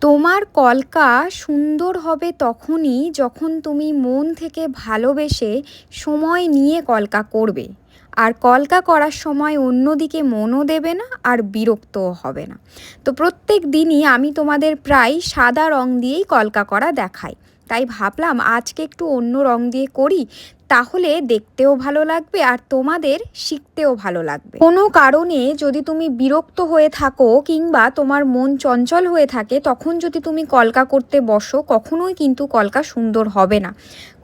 তোমার কলকা সুন্দর হবে তখনই যখন তুমি মন থেকে ভালোবেসে সময় নিয়ে কলকা করবে। আর কলকা করার সময় অন্যদিকে মনও দেবে না আর বিরক্তও হবে না। তো প্রত্যেক দিনই আমি তোমাদের প্রায় সাদা রং দিয়েই কলকা করা দেখাই। তাই ভাবলাম আজকে একটু অন্য রং দিয়ে করি, তাহলে দেখতেও ভালো লাগবে আর তোমাদের শিখতেও ভালো লাগবে। কোনো কারণে যদি তুমি বিরক্ত হয়ে থাকো কিংবা তোমার মন চঞ্চল হয়ে থাকে, তখন যদি তুমি কলকা করতে বসো, কখনোই কিন্তু কলকা সুন্দর হবে না।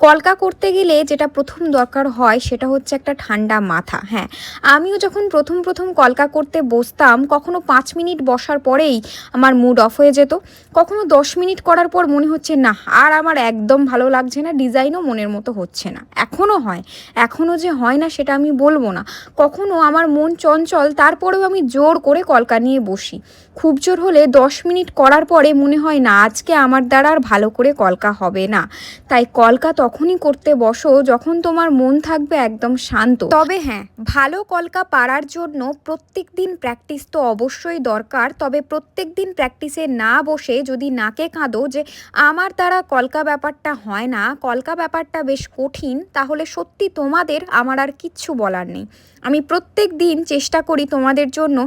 কলকা করতে গেলে যেটা প্রথম দরকার হয় সেটা হচ্ছে একটা ঠান্ডা মাথা। হ্যাঁ, আমিও যখন প্রথম প্রথম কলকা করতে বসতাম, কখনো 5 মিনিট বসার পরেই আমার মুড অফ হয়ে যেত, কখনো 10 মিনিট করার পর মনে হচ্ছে না আর আমার একদম ভালো লাগছে না, ডিজাইনও মনের মতো হচ্ছে না। এখনও হয়, এখনও যে হয় না সেটা আমি বলবো না। কখনো আমার মন চঞ্চল, তারপরেও আমি জোর করে কলকা নিয়ে বসি। খুব জোর হলে 10 মিনিট করার পরে মনে হয় না আজকে আমার দ্বারা আর ভালো করে কলকা হবে না। তাই কলকা তখনই করতে বসো যখন তোমার মন থাকবে একদম শান্ত। তবে হ্যাঁ, ভালো কলকা পারার জন্য প্রত্যেক দিন প্র্যাকটিস তো অবশ্যই দরকার। তবে প্রত্যেক দিন প্র্যাকটিসে না বসে যদি নাকে কাঁদো যে আমার দ্বারা কলকা ব্যাপারটা হয় না, কলকা ব্যাপারটা বেশ কঠিন, তাহলে সত্যি তোমাদের আমার আর কিচ্ছু বলার নেই। আমি প্রত্যেক দিন চেষ্টা করি তোমাদের জন্য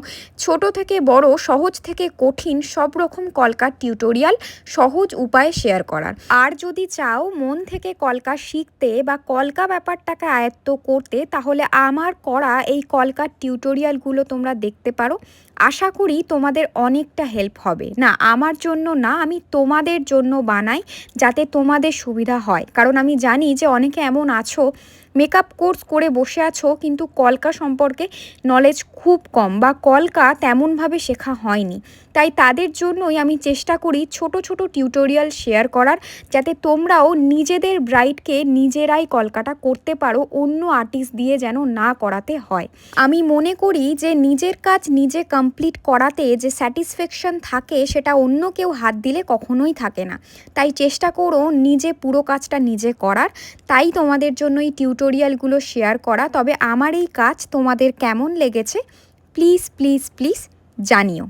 ছোট থেকে বড়, সহজ থেকে কঠিন সব রকম কলকার টিউটোরিয়াল সহজ উপায়ে শেয়ার করার। আর যদি চাও মন থেকে কলকা শিখতে বা কলকা ব্যাপারটাকে আয়ত্ত করতে, তাহলে আমার করা এই কলকার টিউটোরিয়ালগুলো তোমরা দেখতে পারো। আশা করি তোমাদের অনেকটা হেল্প হবে। না আমার জন্য না, আমি তোমাদের জন্য বানাই যাতে তোমাদের সুবিধা হয়। কারণ আমি জানি যে অনেকে এমন আছো মেকআপ কোর্স করে বসে আছো কিন্তু কলকা সম্পর্কে নলেজ খুব কম বা কলকা তেমনভাবে শেখা হয়নি। তাই তাদের জন্যই আমি চেষ্টা করি ছোট ছোট টিউটোরিয়াল শেয়ার করার, যাতে তোমরাও নিজেদের ব্রাইডকে নিজেরাই কলকাটা করতে পারো, অন্য আর্টিস্ট দিয়ে যেন না করাতে হয়। আমি মনে করি যে নিজের কাজ নিজে কমপ্লিট করাতে যে স্যাটিসফ্যাকশন থাকে সেটা অন্য কেউ হাত দিলে কখনোই থাকে না। তাই চেষ্টা করো নিজে পুরো কাজটা নিজে করার। তাই তোমাদের জন্য এই টিউটোরিয়ালগুলো শেয়ার করা। তবে আমার এই কাজ তোমাদের কেমন লেগেছে প্লিজ প্লিজ প্লিজ জানিও।